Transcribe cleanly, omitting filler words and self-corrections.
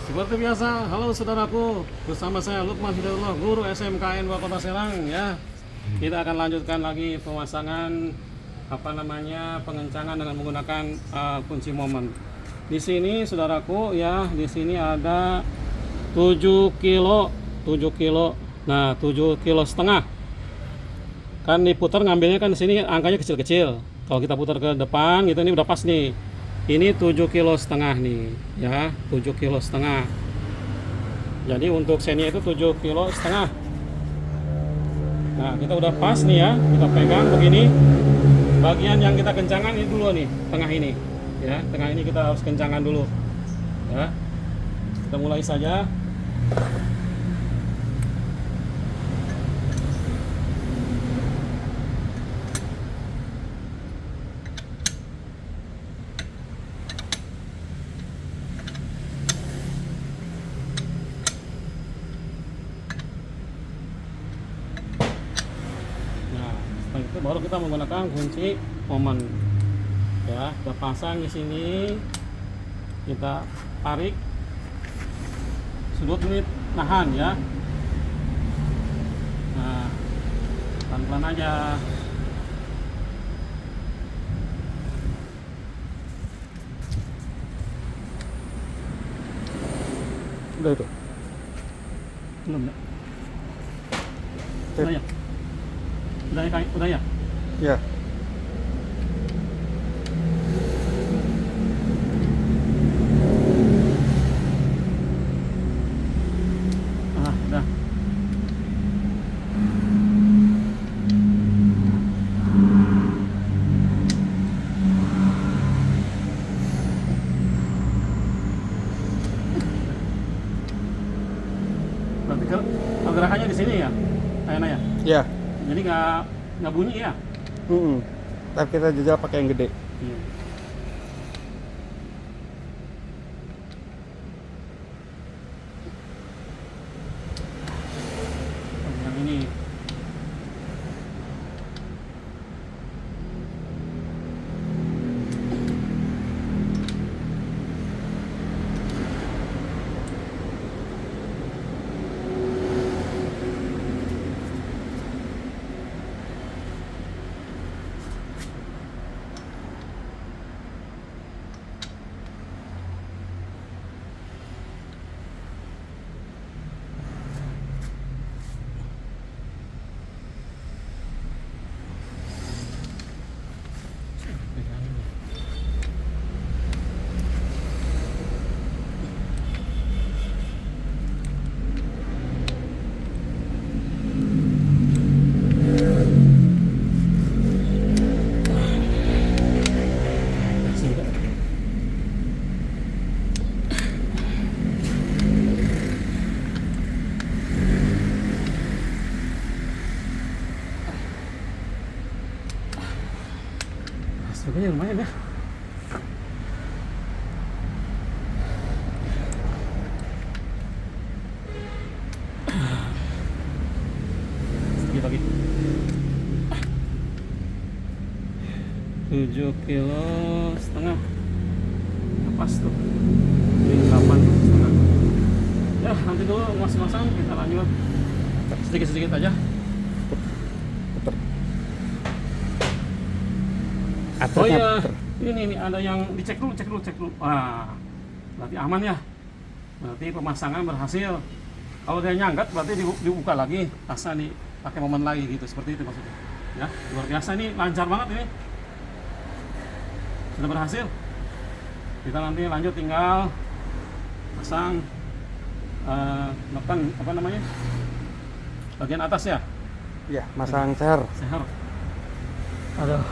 Seperti biasa, halo saudaraku, bersama saya Lukman Hidayatullah, guru SMKN 2 Kota Serang ya. Kita akan lanjutkan lagi pemasangan pengencangan dengan menggunakan kunci momen. Di sini saudaraku ya, di sini ada 7 kilo. Nah, 7,5 kg. Kan diputar ngambilnya kan di sini angkanya kecil-kecil. Kalau kita putar ke depan gitu, ini udah pas nih. Ini 7,5 kg nih ya, 7,5 kg. Jadi untuk seni itu 7,5 kg. Nah, kita udah pas nih ya, kita pegang begini. Bagian yang kita kencangkan ini dulu nih, tengah ini ya, tengah ini kita harus kencangkan dulu ya. Kita mulai saja. Itu baru kita menggunakan kunci momen ya. Kita pasang di sini, kita tarik, sudut ini nahan ya. Nah, pelan-pelan aja. Udah itu belum ya? Udah ya? Udah ya? Ya. Udah. Berarti gerakannya di sini ya, kayaknya ya? Ya. Jadi nggak bunyi ya? Tapi kita jajal pakai yang gede. Yang ini. Harganya lumayan ya. Sedikit lagi. 7,5 kg. Pas tuh. Ini 8,5 kg. Ya, nanti dulu masang-masang kita lanjut. Sedikit-sedikit aja. Puter. Oh iya, ini ada yang dicek dulu. Wah, berarti aman ya. Berarti pemasangan berhasil. Kalau dia nyangkat berarti dibuka lagi, pasang nih pakai momen lagi gitu, seperti itu maksudnya. Ya, luar biasa, ini lancar banget ini. Sudah berhasil. Kita nanti lanjut, tinggal pasang bagian atas ya. Ya, masang seher. Seher. Aduh.